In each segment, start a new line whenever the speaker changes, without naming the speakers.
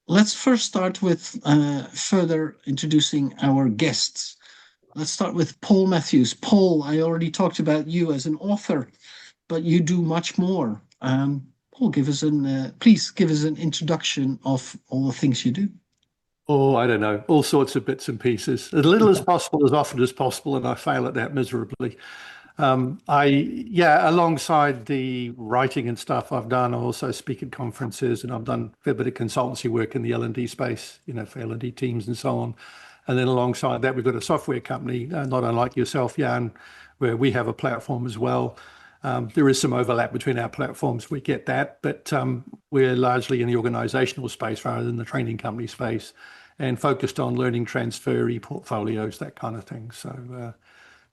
let's first start with further introducing our guests. Let's start with Paul Matthews. Paul, I already talked about you as an author, but you do much more. Paul, please give us an introduction of all the things you do.
Oh, I don't know, all sorts of bits and pieces, as little as possible, as often as possible, and I fail at that miserably. Yeah, alongside the writing and stuff I've done, I also speak at conferences, and I've done a fair bit of consultancy work in the L&D space, for L&D teams and so on. And then alongside that, we've got a software company, not unlike yourself, Jan, where we have a platform as well. There is some overlap between our platforms. We get that, but we're largely in the organizational space rather than the training company space and focused on learning transfer, e-portfolios, that kind of thing. So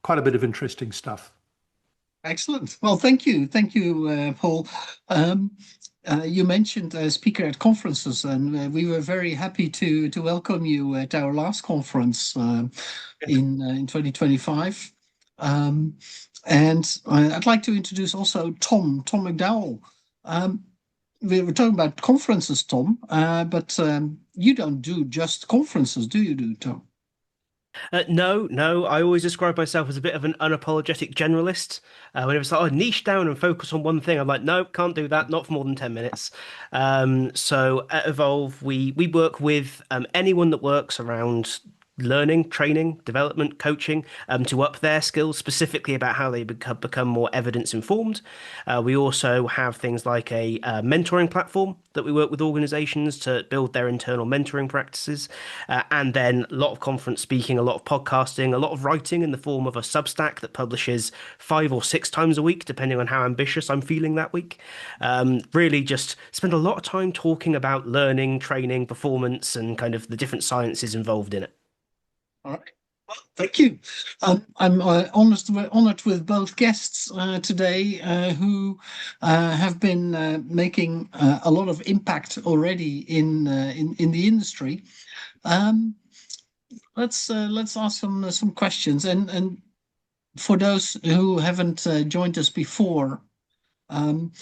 quite a bit of interesting stuff.
Excellent. Well, thank you. Thank you, Paul. Um, you mentioned a speaker at conferences, and we were very happy to welcome you at our last conference in 2025. Um, and I'd like to introduce also Tom McDowell. Um, we were talking about conferences, Tom, but you don't do just conferences, do you, Tom?
No, no, I always describe myself as a bit of an unapologetic generalist. Whenever it's like, oh, niche down and focus on one thing, I'm like, no, can't do that, not for more than 10 minutes. So at Evolve, we work with anyone that works around learning, training, development, coaching, to up their skills, specifically about how they become more evidence informed. We also have things like a mentoring platform that we work with organizations to build their internal mentoring practices. And then a lot of conference speaking, a lot of podcasting, a lot of writing in the form of a Substack that publishes 5 or 6 times a week, depending on how ambitious I'm feeling that week. Really just spend a lot of time talking about learning, training, performance, and kind of the different sciences involved in it.
All right. Well, thank you. I'm honored with both guests today who have been making a lot of impact already in the industry. Um, let's ask some questions. And for those who haven't joined us before, um,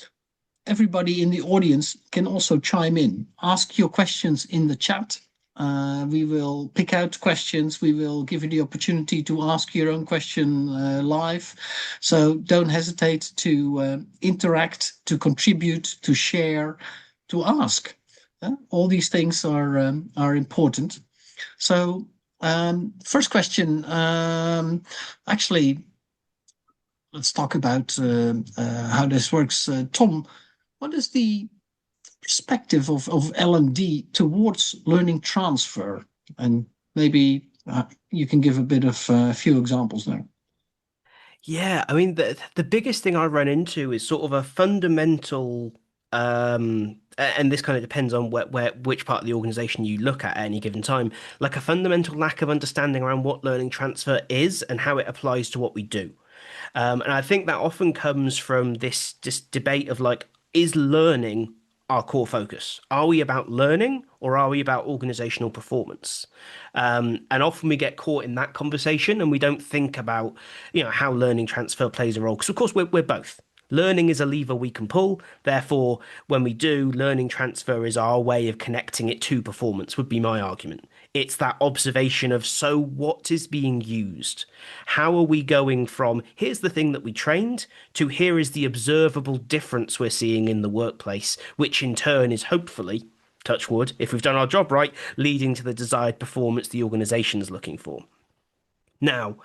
everybody in the audience can also chime in. Ask your questions in the chat. We will pick out questions. We will give you the opportunity to ask your own question live. So don't hesitate to interact, to contribute, to share, to ask. All these things are important. So first question, actually, let's talk about how this works. Tom, what is the perspective of L&D towards learning transfer? And maybe you can give a bit of a few examples there.
Yeah, I mean the biggest thing I run into is sort of a fundamental and this kind of depends on where which part of the organization you look at any given time, like a fundamental lack of understanding around what learning transfer is and how it applies to what we do. And I think that often comes from this debate of like, is learning our core focus? Are we about learning or are we about organizational performance? And often we get caught in that conversation and we don't think about, how learning transfer plays a role. Because of course we're both. Learning is a lever we can pull. Therefore, when we do, learning transfer is our way of connecting it to performance, would be my argument. It's that observation of, so what is being used? How are we going from here's the thing that we trained to here is the observable difference we're seeing in the workplace, which in turn is hopefully, touch wood, if we've done our job right, leading to the desired performance the organization is looking for. Now,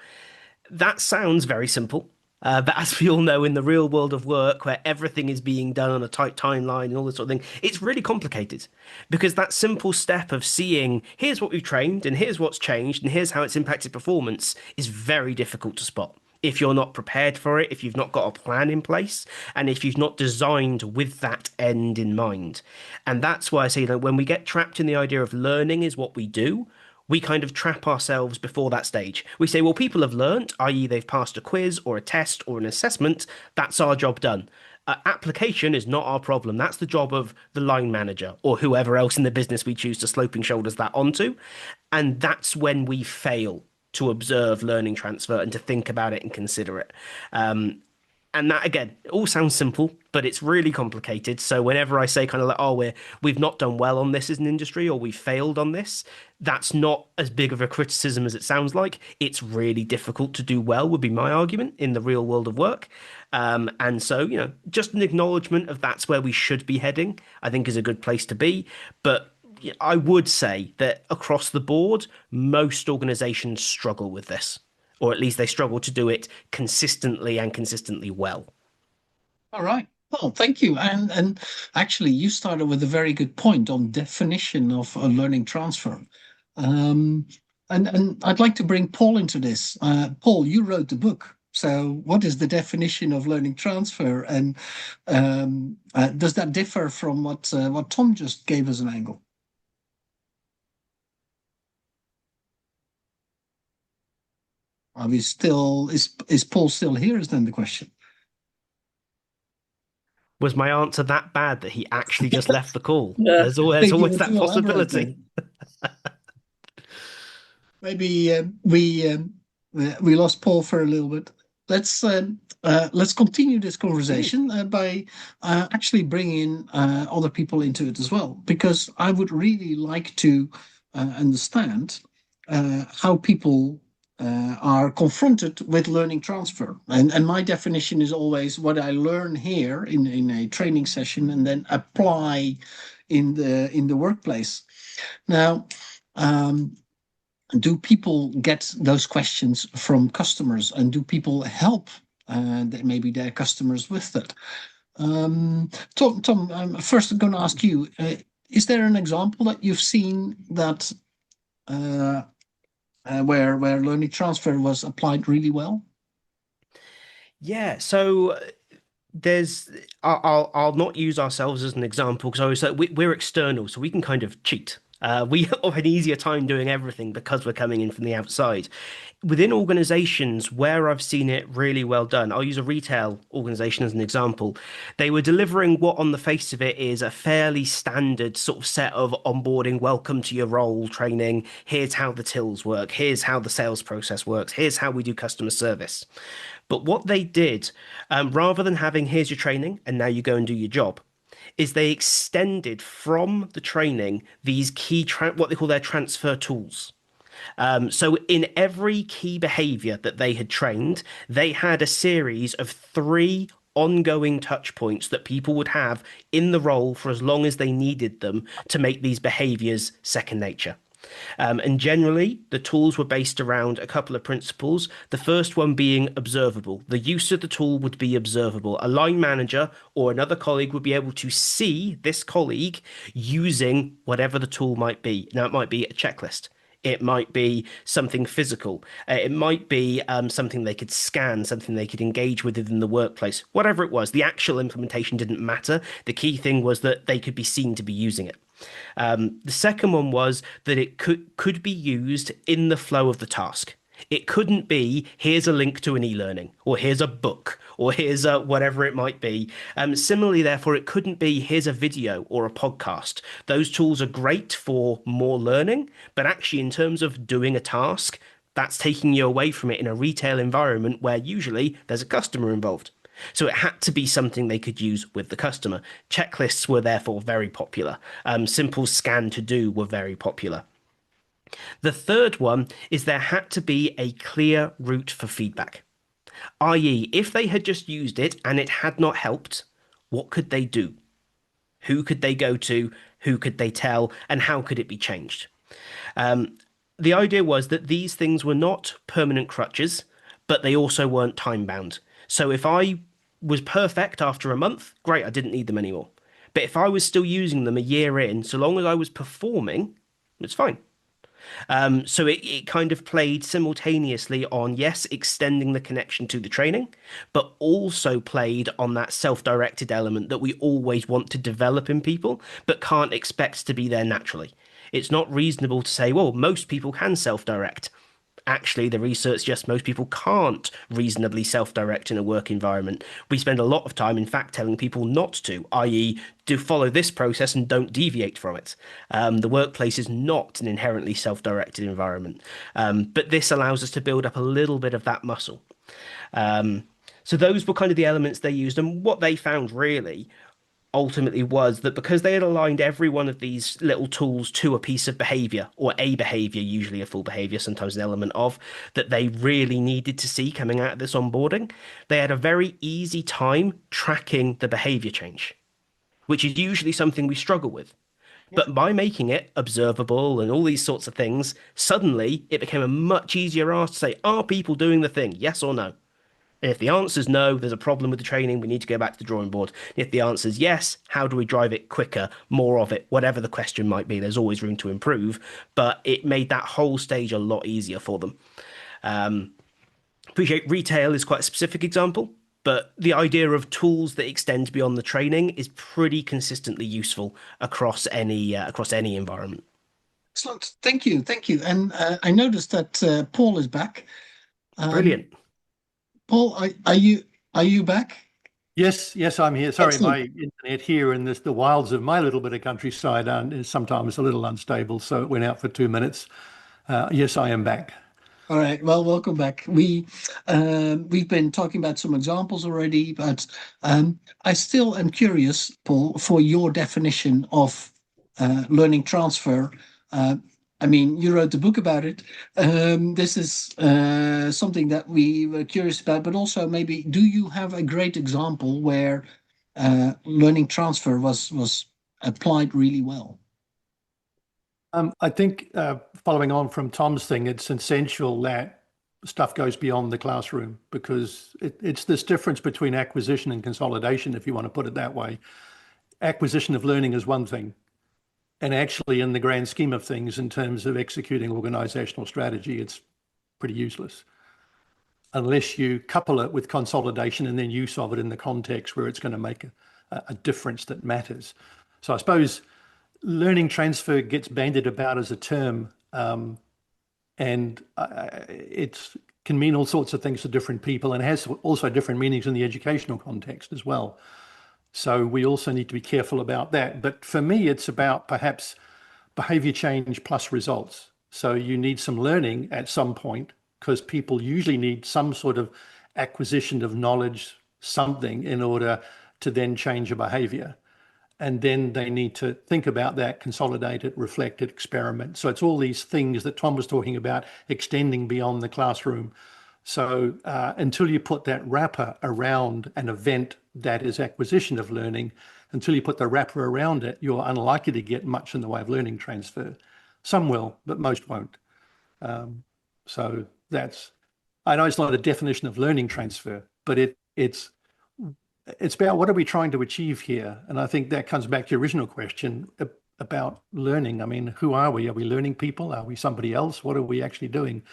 that sounds very simple. But as we all know, in the real world of work, where everything is being done on a tight timeline and all this sort of thing, it's really complicated because that simple step of seeing here's what we've trained and here's what's changed and here's how it's impacted performance is very difficult to spot. If you're not prepared for it, if you've not got a plan in place, and if you've not designed with that end in mind. And that's why I say that when we get trapped in the idea of learning is what we do, we kind of trap ourselves before that stage. We say, well, people have learnt, i.e., they've passed a quiz or a test or an assessment. That's our job done. Application is not our problem. That's the job of the line manager or whoever else in the business we choose to sloping shoulders that onto. And that's when we fail to observe learning transfer and to think about it and consider it. And that again, it all sounds simple, but it's really complicated. So whenever I say kind of like, oh, we've not done well on this as an industry or we failed on this, that's not as big of a criticism as it sounds like. It's really difficult to do well, would be my argument in the real world of work. And so, just an acknowledgement of that's where we should be heading, I think is a good place to be. But I would say that across the board, most organizations struggle with this, or at least they struggle to do it consistently and consistently well.
All right. Well, thank you. And actually, you started with a very good point on definition of a learning transfer. Um, and I'd like to bring Paul into this. Paul, you wrote the book. So, what is the definition of learning transfer, and does that differ from what Tom just gave us an angle? Are we still is Paul still here? Is then the question.
Was my answer that bad that he actually just left the call?
Yeah.
There's
Maybe
always that
to elaborate
possibility.
Maybe we lost Paul for a little bit. Let's continue this conversation by actually bringing in other people into it as well, because I would really like to understand how people are confronted with learning transfer. And my definition is always what I learn here in a training session and then apply in the workplace. Now, do people get those questions from customers, and do people help maybe their customers with that? Tom, I'm first going to ask you, is there an example that you've seen that where learning transfer was applied really well?
Yeah, so I'll not use ourselves as an example because I always say we're external, so we can kind of cheat. We have an easier time doing everything because we're coming in from the outside. Within organizations where I've seen it really well done, I'll use a retail organization as an example. They were delivering what on the face of it is a fairly standard sort of set of onboarding, welcome to your role training. Here's how the tills work. Here's how the sales process works. Here's how we do customer service. But what they did, rather than having here's your training and now you go and do your job, is they extended from the training these key what they call their transfer tools. So in every key behavior that they had trained, they had a series of 3 ongoing touch points that people would have in the role for as long as they needed them to make these behaviors second nature. And generally, the tools were based around a couple of principles. The first one being observable. The use of the tool would be observable. A line manager or another colleague would be able to see this colleague using whatever the tool might be. Now, it might be a checklist. It might be something physical. It might be something they could scan, something they could engage with within the workplace. Whatever it was, the actual implementation didn't matter. The key thing was that they could be seen to be using it. The second one was that it could be used in the flow of the task. It couldn't be, here's a link to an e-learning, or here's a book, or here's a whatever it might be. Similarly, therefore, it couldn't be, here's a video or a podcast. Those tools are great for more learning, but actually in terms of doing a task, that's taking you away from it in a retail environment where usually there's a customer involved. So it had to be something they could use with the customer. Checklists were therefore very popular. Simple scan to do were very popular. The third one is there had to be a clear route for feedback, i.e., if they had just used it and it had not helped, what could they do? Who could they go to? Who could they tell? And how could it be changed? The idea was that these things were not permanent crutches, but they also weren't time bound. So if I was perfect after a month, great, I didn't need them anymore. But if I was still using them a year in, so long as I was performing, it's fine. So it kind of played simultaneously on, yes, extending the connection to the training, but also played on that self-directed element that we always want to develop in people, but can't expect to be there naturally. It's not reasonable to say, well, most people can self-direct. Actually, the research suggests most people can't reasonably self-direct in a work environment. We spend a lot of time, in fact, telling people not to, i.e., do follow this process and don't deviate from it. The workplace is not an inherently self-directed environment, but this allows us to build up a little bit of that muscle. So those were kind of the elements they used. And what they found really ultimately was that because they had aligned every one of these little tools to a piece of behavior or a behavior, usually a full behavior, sometimes an element of, that they really needed to see coming out of this onboarding, they had a very easy time tracking the behavior change, which is usually something we struggle with.
Yeah.
But by making it observable and all these sorts of things, suddenly it became a much easier ask to say, are people doing the thing? Yes or no? And if the answer is no, there's a problem with the training, we need to go back to the drawing board. If the answer is yes, how do we drive it quicker, more of it, whatever the question might be, there's always room to improve. But it made that whole stage a lot easier for them. Appreciate retail is quite a specific example, but the idea of tools that extend beyond the training is pretty consistently useful across any environment.
Excellent. Thank you. Thank you. And I noticed that Paul is back.
Brilliant.
Paul, are you back?
Yes, I'm here. Sorry,
Excellent.
my internet here in the wilds of my little bit of countryside is sometimes a little unstable, so it went out for 2 minutes. Yes, I am back.
All right. Well, welcome back. We've been talking about some examples already, but I still am curious, Paul, for your definition of learning transfer. I mean, you wrote the book about it. This is something that we were curious about, but also maybe, do you have a great example where learning transfer was applied really well?
I think following on from Tom's thing, it's essential that stuff goes beyond the classroom because it's this difference between acquisition and consolidation, if you want to put it that way. Acquisition of learning is one thing. And actually, in the grand scheme of things, in terms of executing organizational strategy, it's pretty useless unless you couple it with consolidation and then use of it in the context where it's going to make a difference that matters. So I suppose learning transfer gets bandied about as a term, and it can mean all sorts of things to different people and has also different meanings in the educational context as well. So we also need to be careful about that. But for me, it's about perhaps behavior change plus results. So you need some learning at some point because people usually need some sort of acquisition of knowledge, something in order to then change a behavior. And then they need to think about that, consolidate it, reflect it, experiment. So it's all these things that Tom was talking about, extending beyond the classroom. So until you put that wrapper around an event that is acquisition of learning, until you put the wrapper around it, you're unlikely to get much in the way of learning transfer. Some will, but most won't. So I know it's not a definition of learning transfer, but it's about what are we trying to achieve here? And I think that comes back to your original question about learning. I mean, who are we? Are we learning people? Are we somebody else? What are we actually doing?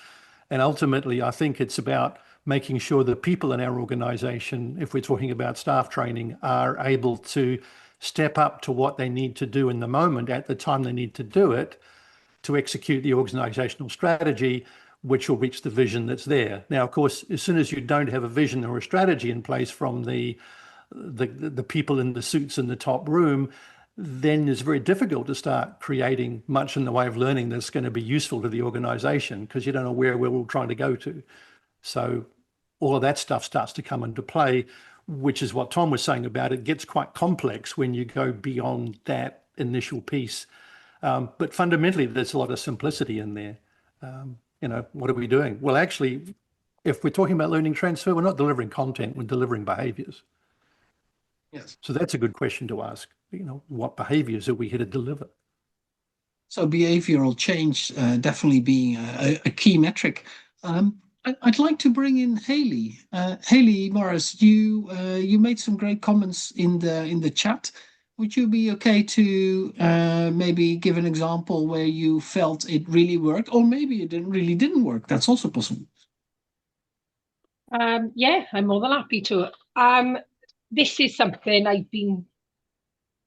And ultimately, I think it's about making sure that people in our organization, if we're talking about staff training, are able to step up to what they need to do in the moment at the time they need to do it to execute the organizational strategy, which will reach the vision that's there. Now, of course, as soon as you don't have a vision or a strategy in place from the people in the suits in the top room, then it's very difficult to start creating much in the way of learning that's going to be useful to the organization because you don't know where we're all trying to go to. So all of that stuff starts to come into play, which is what Tom was saying about it gets quite complex when you go beyond that initial piece. But fundamentally, there's a lot of simplicity in there. What are we doing? Well, actually, if we're talking about learning transfer, we're not delivering content, we're delivering behaviors.
Yes.
So that's a good question to ask. What behaviors are we here to deliver?
So behavioral change definitely being a key metric. I'd like to bring in Haley. Haley Morris, you made some great comments in the chat. Would you be okay to maybe give an example where you felt it really worked, or maybe it really didn't work? That's also possible.
Yeah, I'm more than happy to. This is something I've been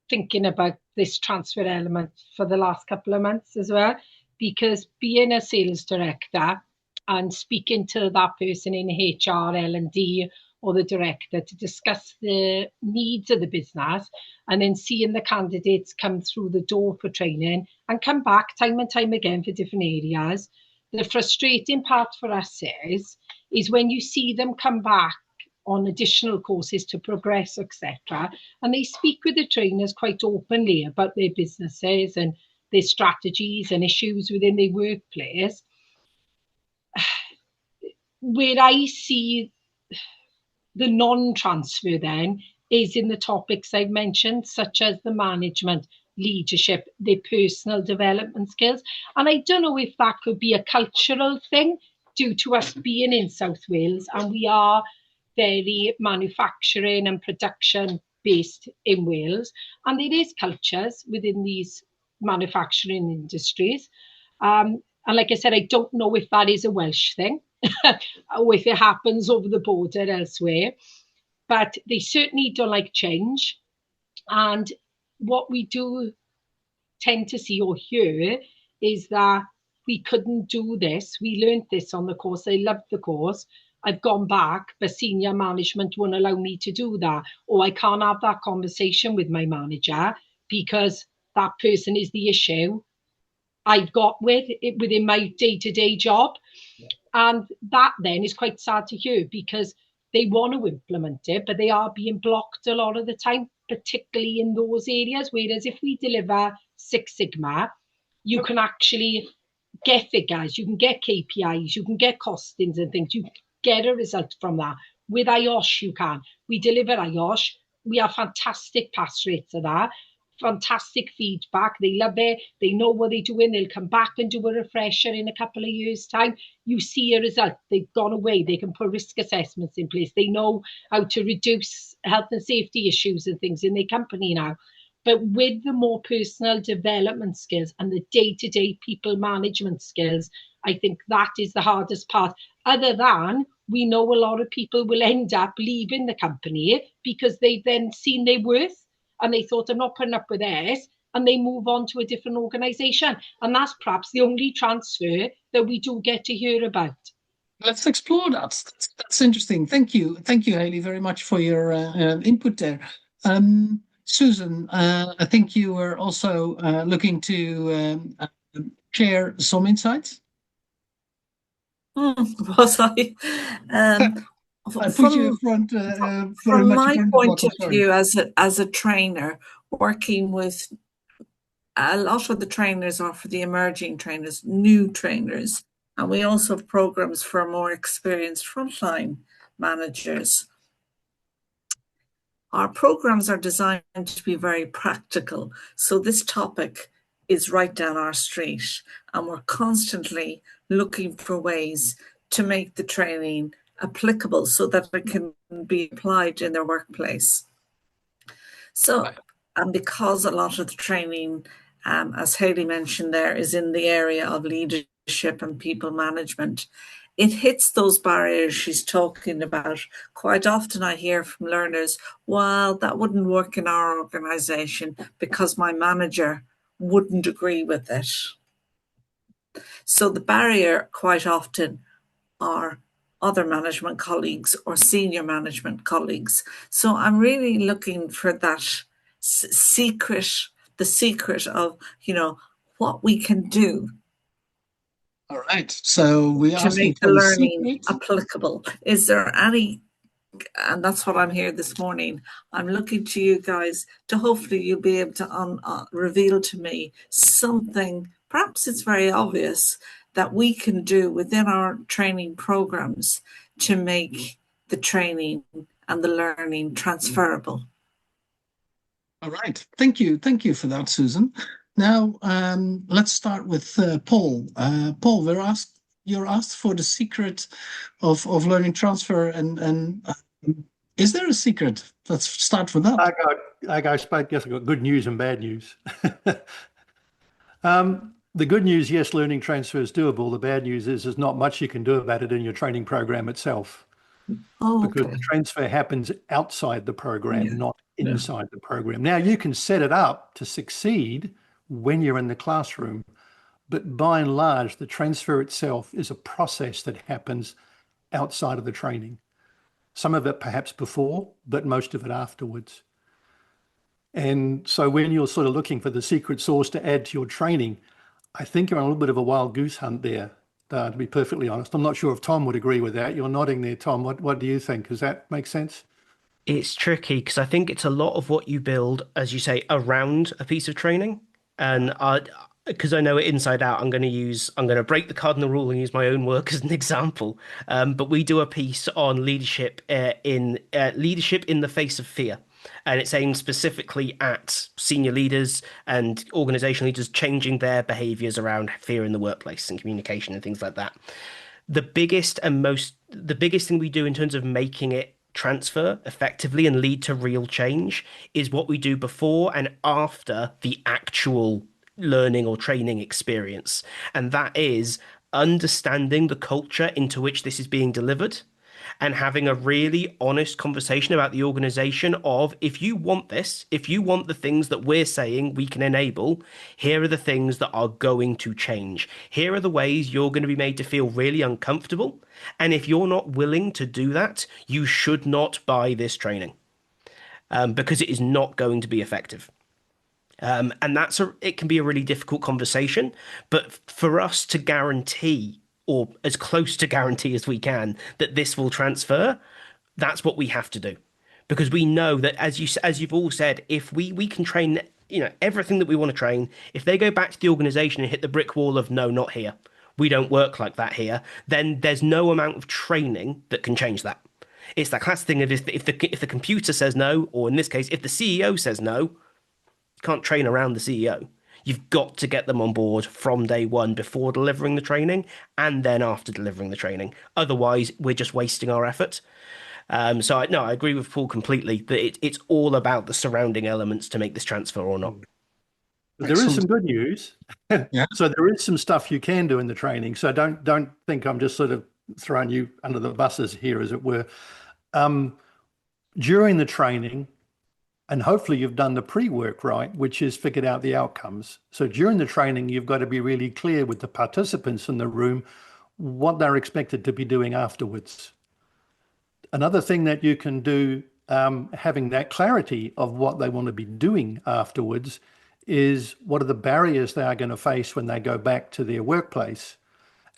thinking about, this transfer element, for the last couple of months as well, because being a sales director and speaking to that person in HR, L&D, or the director to discuss the needs of the business, and then seeing the candidates come through the door for training and come back time and time again for different areas. The frustrating part for us is when you see them come back on additional courses to progress, etc. And they speak with the trainers quite openly about their businesses and their strategies and issues within their workplace. Where I see the non-transfer then is in the topics I've mentioned, such as the management, leadership, their personal development skills. And I don't know if that could be a cultural thing due to us being in South Wales, and we are very manufacturing and production based in Wales. And there is cultures within these manufacturing industries. And like I said, I don't know if that is a Welsh thing or if it happens over the border elsewhere. But they certainly don't like change. And what we do tend to see or hear is that we couldn't do this. We learned this on the course. I loved the course. I've gone back, but senior management won't allow me to do that. Or I can't have that conversation with my manager because that person is the issue I've got within my day-to-day job. And that then is quite sad to hear because they want to implement it, but they are being blocked a lot of the time, particularly in those areas. Whereas if we deliver Six Sigma, you can actually get figures, you can get KPIs, you can get costings and things, you get a result from that. With IOSH, you can. We deliver IOSH. We have fantastic pass rates of that. Fantastic feedback. They love it. They know what they're doing. They'll come back and do a refresher in a couple of years' time. You see a result. They've gone away. They can put risk assessments in place. They know how to reduce health and safety issues and things in their company now. But with the more personal development skills and the day-to-day people management skills, I think that is the hardest part. Other than we know a lot of people will end up leaving the company because they've then seen their worth and they thought, I'm not putting up with this, and they move on to a different organisation. And that's perhaps the only transfer that we do get to hear about.
Let's explore that. That's interesting. Thank you, Hayley, very much for your input there. Susan, I think you were also looking to share some insights.
Was I?
I put you in front.
From my point of view, as a trainer, working with a lot of the trainers are for the emerging trainers, new trainers, and we also have programs for more experienced frontline managers. Our programs are designed to be very practical, so this topic is right down our street, and we're constantly looking for ways to make the training applicable so that it can be applied in their workplace. So, and because a lot of the training, as Hayley mentioned there, is in the area of leadership and people management, it hits those barriers she's talking about. Quite often I hear from learners, well, that wouldn't work in our organisation because my manager wouldn't agree with it. So the barrier quite often are other management colleagues or senior management colleagues. So I'm really looking for that secret, the secret of, what we can do.
All right. So we
to make the learning applicable. Is there any, and that's what I'm here this morning, I'm looking to you guys to hopefully you'll be able to reveal to me something, perhaps it's very obvious, that we can do within our training programs to make the training and the learning transferable.
All right. Thank you. Thank you for that, Susan. Now, let's start with Paul. Paul, you're asked for the secret of learning transfer, and is there a secret? Let's start with that.
I guess I got good news and bad news. The good news, yes, learning transfer is doable. The bad news is there's not much you can do about it in your training program itself. Because the transfer happens outside the program, not inside the program. Now, you can set it up to succeed when you're in the classroom, but by and large, the transfer itself is a process that happens outside of the training. Some of it perhaps before, but most of it afterwards. And so when you're sort of looking for the secret sauce to add to your training, I think you're on a little bit of a wild goose hunt there. to be perfectly honest. I'm not sure if Tom would agree with that. You're nodding there, Tom. What do you think? Does that make sense?
It's tricky because I think it's a lot of what you build, as you say, around a piece of training. And because I know it inside out, I'm going to break the cardinal rule and use my own work as an example. But we do a piece on leadership in leadership in the face of fear. And it's aimed specifically at senior leaders and organization leaders changing their behaviors around fear in the workplace and communication and things like that. The biggest thing we do in terms of making it transfer effectively and lead to real change is what we do before and after the actual learning or training experience. And that is understanding the culture into which this is being delivered and having a really honest conversation about the organization of if you want this, if you want the things that we're saying we can enable, here are the things that are going to change. Here are the ways you're going to be made to feel really uncomfortable. And if you're not willing to do that, you should not buy this training because it is not going to be effective. And it can be a really difficult conversation, but for us to guarantee or as close to guarantee as we can that this will transfer, that's what we have to do. Because we know that as you've all said, if we can train, everything that we want to train, if they go back to the organization and hit the brick wall of no, not here, we don't work like that here, then there's no amount of training that can change that. It's that classic thing of if the computer says no, or in this case, if the CEO says no, you can't train around the CEO. You've got to get them on board from day one before delivering the training and then after delivering the training. Otherwise, we're just wasting our effort. So I agree with Paul completely that it's all about the surrounding elements to make this transfer or not.
But there is some good news.
Yeah.
So there is some stuff you can do in the training. So don't think I'm just sort of throwing you under the buses here, as it were. During the training, and hopefully you've done the pre-work right, which is figured out the outcomes. So during the training, you've got to be really clear with the participants in the room what they're expected to be doing afterwards. Another thing that you can do, having that clarity of what they want to be doing afterwards, is what are the barriers they are going to face when they go back to their workplace,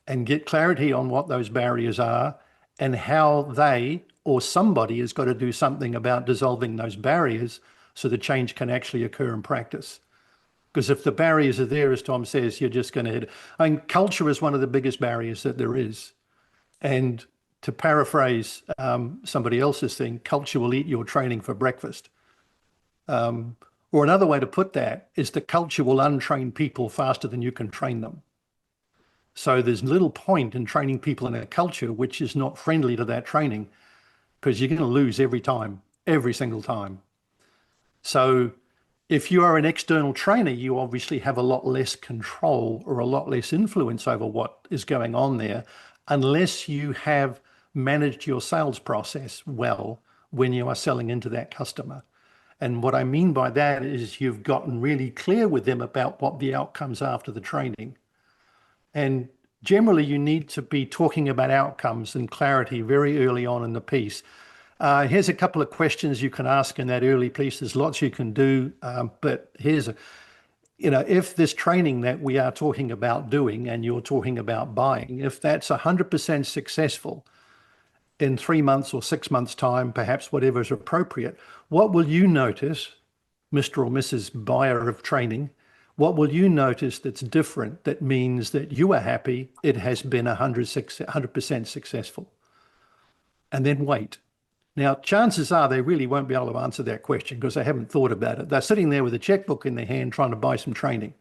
and get clarity on what those barriers are and how they or somebody has got to do something about dissolving those barriers so the change can actually occur in practice. Because if the barriers are there, as Tom says, you're just going to hit. I mean, culture is one of the biggest barriers that there is. And to paraphrase somebody else's thing, culture will eat your training for breakfast. Or another way to put that is the culture will untrain people faster than you can train them. So there's little point in training people in a culture which is not friendly to that training, because you're going to lose every time, every single time. So if you are an external trainer, you obviously have a lot less control or a lot less influence over what is going on there, unless you have managed your sales process well when you are selling into that customer. And what I mean by that is you've gotten really clear with them about what the outcomes are after the training. And generally, you need to be talking about outcomes and clarity very early on in the piece. Here's a couple of questions you can ask in that early piece. There's lots you can do, but here's if this training that we are talking about doing and you're talking about buying, if that's 100% successful in 3 months or 6 months' time, perhaps whatever is appropriate, what will you notice, Mr. or Mrs. Buyer of training? What will you notice that's different that means that you are happy it has been 100% successful? And then wait. Now, chances are they really won't be able to answer that question because they haven't thought about it. They're sitting there with a checkbook in their hand trying to buy some training.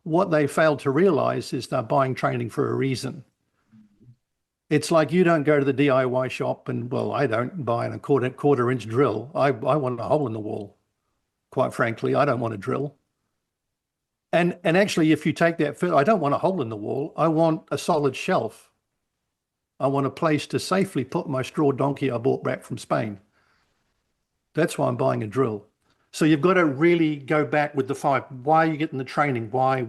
What they failed to realize is they're buying training for a reason. It's like you don't go to the DIY shop and, well, I don't buy a quarter-inch drill. I want a hole in the wall. Quite frankly, I don't want a drill. And actually, if you take that further, I don't want a hole in the wall. I want a solid shelf. I want a place to safely put my straw donkey I bought back from Spain. That's why I'm buying a drill. So you've got to really go back with the five. Why are you getting the training? Why?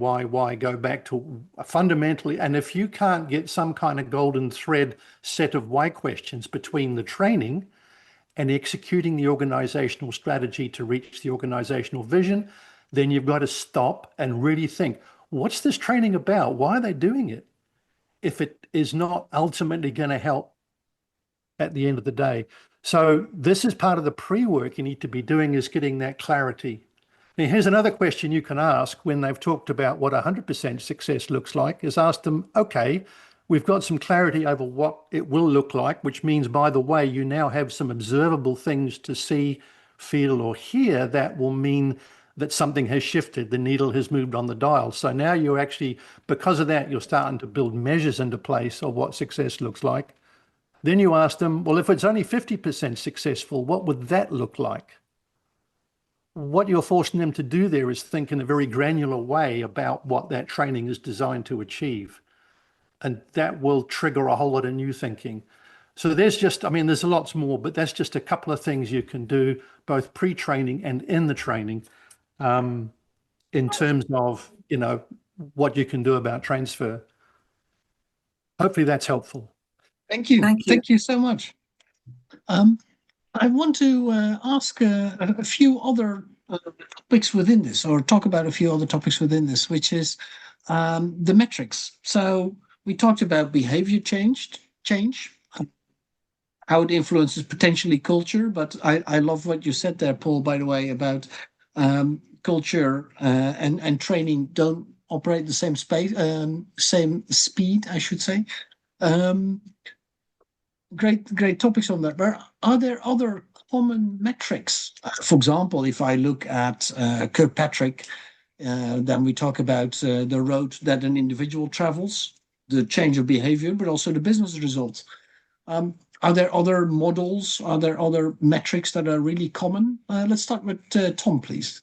Go back to fundamentally. And if you can't get some kind of golden thread set of why questions between the training and executing the organizational strategy to reach the organizational vision, then you've got to stop and really think, what's this training about? Why are they doing it? if it is not ultimately going to help at the end of the day. So this is part of the pre-work you need to be doing, is getting that clarity. Now, here's another question you can ask when they've talked about what 100% success looks like, is ask them, okay, we've got some clarity over what it will look like, which means, by the way, you now have some observable things to see, feel, or hear that will mean that something has shifted, the needle has moved on the dial. So now you're actually, because of that, you're starting to build measures into place of what success looks like. Then you ask them, well, if it's only 50% successful, what would that look like? What you're forcing them to do there is think in a very granular way about what that training is designed to achieve. And that will trigger a whole lot of new thinking. So there's just, I mean, there's lots more, but that's just a couple of things you can do, both pre-training and in the training, in terms of, what you can do about transfer. Hopefully that's helpful.
Thank you.
Thank you.
Thank you so much. I want to ask a few other topics within this, or talk about a few other topics within this, which is the metrics. So we talked about behavior change, how it influences potentially culture. But I love what you said there, Paul, by the way, about culture and training don't operate the same space, same speed, I should say. Great topics on that. But are there other common metrics? For example, if I look at Kirkpatrick, then we talk about the road that an individual travels, the change of behavior, but also the business results. Are there other models? Are there other metrics that are really common? Let's start with Tom, please.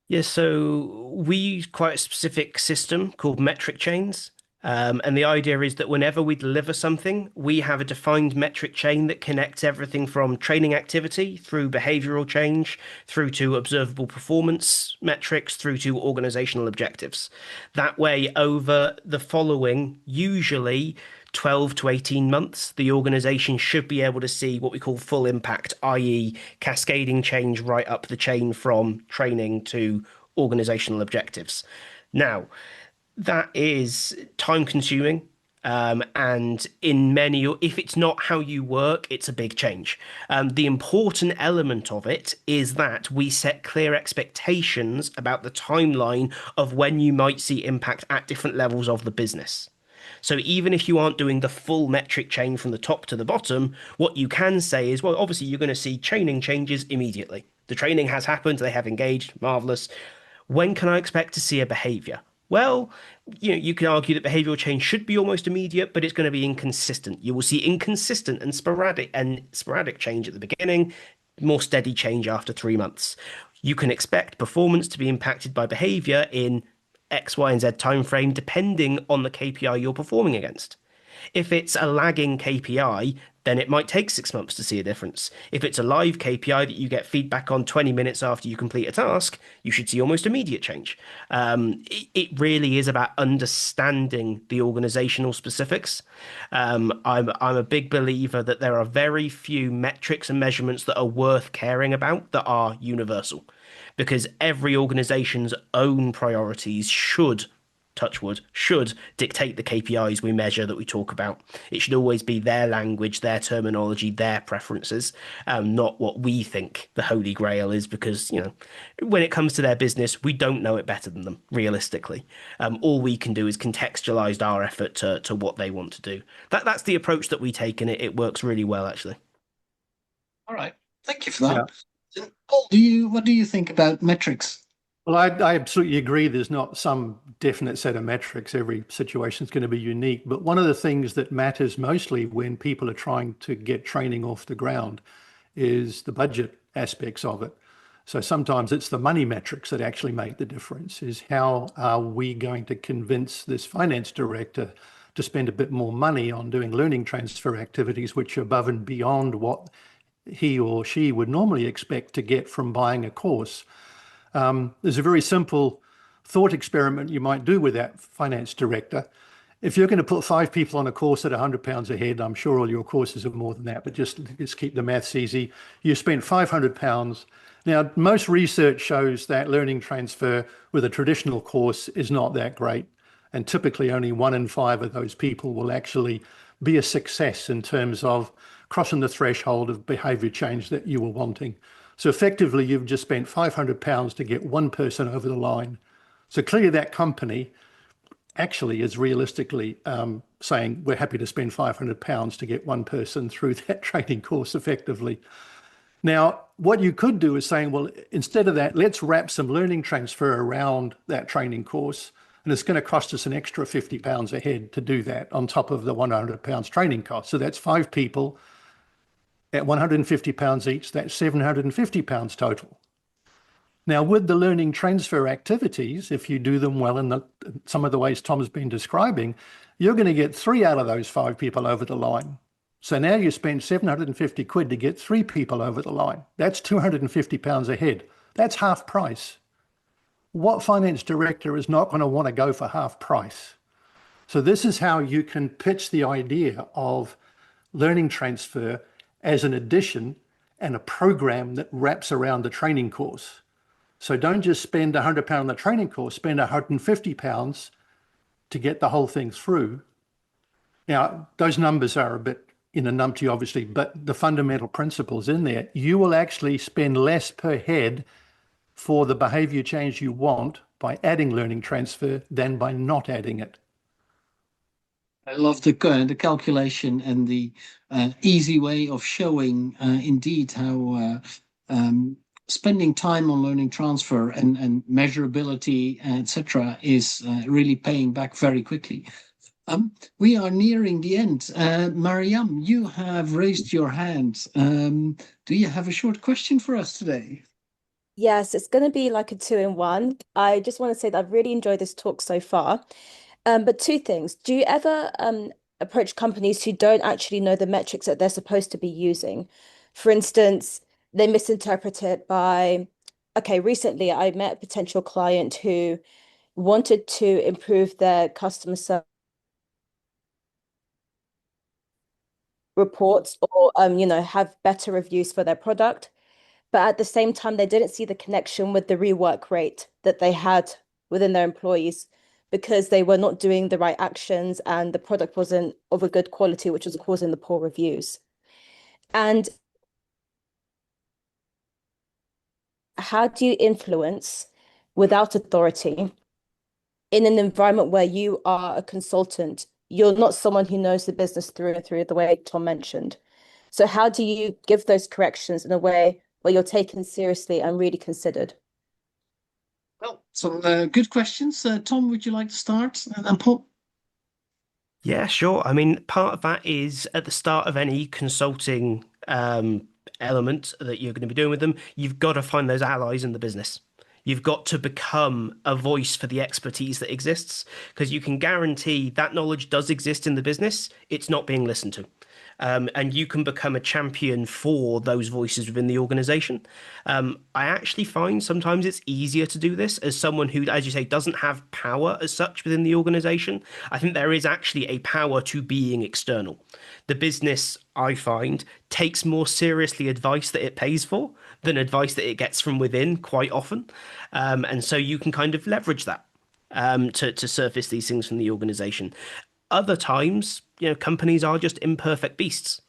Yeah, so we use quite a specific system called metric chains. And the idea is that whenever we deliver something, we have a defined metric chain that connects everything from training activity through behavioral change, through to observable performance metrics, through to organizational objectives. That way, over the following, usually 12 to 18 months, the organization should be able to see what we call full impact, i.e., cascading change right up the chain from training to organizational objectives. Now, that is time consuming. And in many, if it's not how you work, it's a big change. The important element of it is that we set clear expectations about the timeline of when you might see impact at different levels of the business. So even if you aren't doing the full metric chain from the top to the bottom, what you can say is, well, obviously you're going to see training changes immediately. The training has happened, they have engaged, marvelous. When can I expect to see a behavior? Well, you can argue that behavioral change should be almost immediate, but it's going to be inconsistent. You will see inconsistent and sporadic change at the beginning, more steady change after 3 months. You can expect performance to be impacted by behavior in X, Y, and Z timeframe, depending on the KPI you're performing against. If it's a lagging KPI, then it might take 6 months to see a difference. If it's a live KPI that you get feedback on 20 minutes after you complete a task, you should see almost immediate change. It really is about understanding the organizational specifics. I'm a big believer that there are very few metrics and measurements that are worth caring about that are universal, because every organization's own priorities should, touch wood, should dictate the KPIs we measure that we talk about. It should always be their language, their terminology, their preferences, not what we think the holy grail is, because, when it comes to their business, we don't know it better than them, realistically. All we can do is contextualize our effort to what they want to do. That's the approach that we take, and it works really well, actually.
All right. Thank you for that. Yeah. Paul, what do you think about metrics?
Well, I absolutely agree. There's not some definite set of metrics. Every situation is going to be unique. But one of the things that matters mostly when people are trying to get training off the ground is the budget aspects of it. So sometimes it's the money metrics that actually make the difference, is how are we going to convince this finance director to spend a bit more money on doing learning transfer activities, which are above and beyond what he or she would normally expect to get from buying a course. There's a very simple thought experiment you might do with that finance director. If you're going to put 5 people on a course at £100 a head, I'm sure all your courses are more than that, but just keep the maths easy. You spent £500. Now, most research shows that learning transfer with a traditional course is not that great. And typically only 1 in 5 of those people will actually be a success in terms of crossing the threshold of behavior change that you were wanting. So effectively, you've just spent £500 to get one person over the line. So clearly that company actually is realistically saying, we're happy to spend £500 to get one person through that training course effectively. Now, what you could do is saying, well, instead of that, let's wrap some learning transfer around that training course. And it's going to cost us an extra £50 a head to do that on top of the £100 training cost. So that's 5 people at £150 each. That's £750 total. Now, with the learning transfer activities, if you do them well in some of the ways Tom's been describing, you're going to get 3 out of those 5 people over the line. So now you spend 750 quid to get 3 people over the line. That's £250 a head. That's half price. What finance director is not going to want to go for half price? So this is how you can pitch the idea of learning transfer as an addition and a program that wraps around the training course. So don't just spend £100 on the training course, spend £150 to get the whole thing through. Now, those numbers are a bit in a numpty, obviously, but the fundamental principles in there, you will actually spend less per head for the behavior change you want by adding learning transfer than by not adding it.
I love the calculation and the easy way of showing indeed how spending time on learning transfer and measurability, etc., is really paying back very quickly. We are nearing the end. Mariam, you have raised your hand. Do you have a short question for us today?
Yes, it's going to be like a 2-in-1. I just want to say that I've really enjoyed this talk so far. But 2 things. Do you ever approach companies who don't actually know the metrics that they're supposed to be using? For instance, they misinterpret it by, okay, recently I met a potential client who wanted to improve their customer service reports or have better reviews for their product. But at the same time, they didn't see the connection with the rework rate that they had within their employees because they were not doing the right actions and the product wasn't of a good quality, which was causing the poor reviews. And how do you influence without authority in an environment where you are a consultant? You're not someone who knows the business through and through, the way Tom mentioned. So how do you give those corrections in a way where you're taken seriously and really considered?
Well, some good questions. Tom, would you like to start? And Paul?
Yeah, sure. I mean, part of that is at the start of any consulting element that you're going to be doing with them, you've got to find those allies in the business. You've got to become a voice for the expertise that exists, because you can guarantee that knowledge does exist in the business. It's not being listened to. And you can become a champion for those voices within the organization. I actually find sometimes it's easier to do this as someone who, as you say, doesn't have power as such within the organization. I think there is actually a power to being external. The business, I find, takes more seriously advice that it pays for than advice that it gets from within quite often. And so you can kind of leverage that to surface these things from the organization. Other times, companies are just imperfect beasts.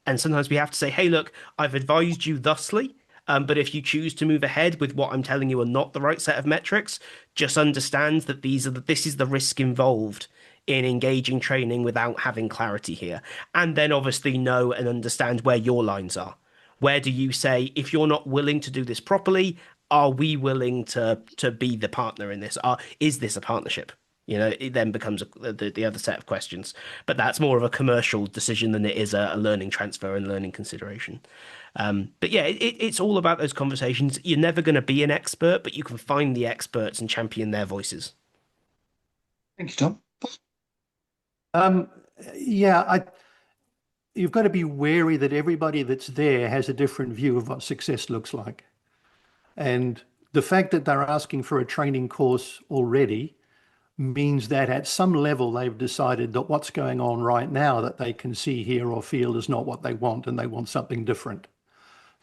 And sometimes we have to say, hey, look, I've advised you thusly, but if you choose to move ahead with what I'm telling you are not the right set of metrics, just understand that this is the risk involved in engaging training without having clarity here. And then obviously know and understand where your lines are. Where do you say, if you're not willing to do this properly, are we willing to be the partner in this? Is this a partnership? It then becomes the other set of questions. But that's more of a commercial decision than it is a learning transfer and learning consideration. But yeah, it's all about those conversations. You're never going to be an expert, but you can find the experts and champion their voices.
Thank you, Tom.
Yeah, you've got to be wary that everybody that's there has a different view of what success looks like. And the fact that they're asking for a training course already means that at some level they've decided that what's going on right now that they can see, hear, or feel is not what they want, and they want something different.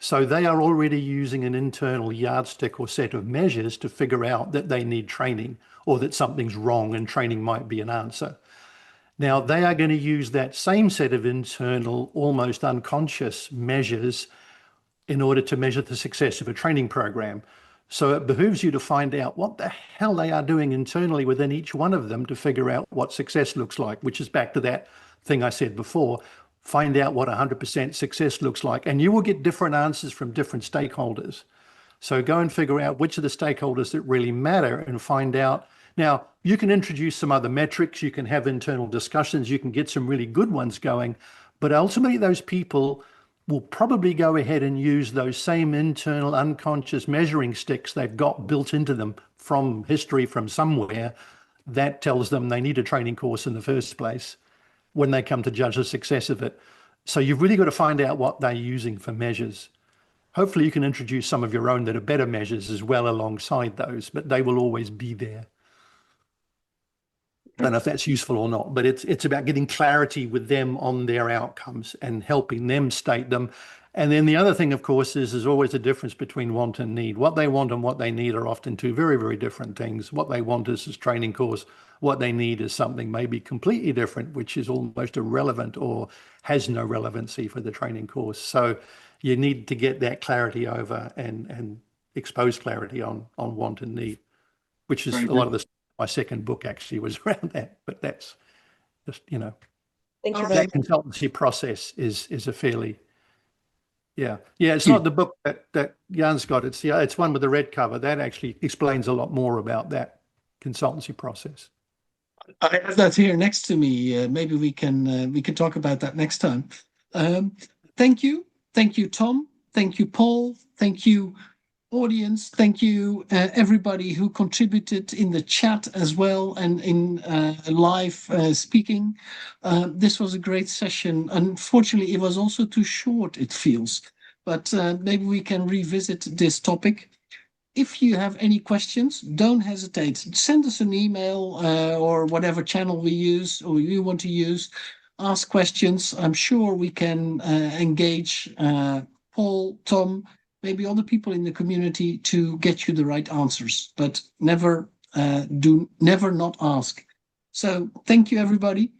So they are already using an internal yardstick or set of measures to figure out that they need training or that something's wrong and training might be an answer. Now, they are going to use that same set of internal, almost unconscious measures in order to measure the success of a training program. So it behooves you to find out what the hell they are doing internally within each one of them to figure out what success looks like, which is back to that thing I said before. Find out what 100% success looks like, and you will get different answers from different stakeholders. So go and figure out which are the stakeholders that really matter and find out. Now, you can introduce some other metrics, you can have internal discussions, you can get some really good ones going, but ultimately those people will probably go ahead and use those same internal unconscious measuring sticks they've got built into them from history from somewhere that tells them they need a training course in the first place when they come to judge the success of it. So you've really got to find out what they're using for measures. Hopefully you can introduce some of your own that are better measures as well alongside those, but they will always be there. I don't know if that's useful or not, but it's about getting clarity with them on their outcomes and helping them state them. And then the other thing, of course, is there's always a difference between want and need. What they want and what they need are often two very, very different things. What they want is this training course. What they need is something maybe completely different, which is almost irrelevant or has no relevancy for the training course. So you need to get that clarity over and expose clarity on want and need, which is a lot of this. My second book actually was around that, but that's just, you know,
Thank you
that
very much.
consultancy process is a fairly, it's not the book that Jan's got. It's one with the red cover that actually explains a lot more about that consultancy process.
I have that here next to me. Maybe we can talk about that next time. Thank you, Tom. Thank you, Paul. Thank you, audience. Thank you, everybody who contributed in the chat as well and in live speaking. This was a great session. Unfortunately, it was also too short, it feels, but maybe we can revisit this topic. If you have any questions, don't hesitate. Send us an email or whatever channel we use or you want to use. Ask questions. I'm sure we can engage Paul, Tom, maybe other people in the community to get you the right answers, but never not ask. So thank you, everybody.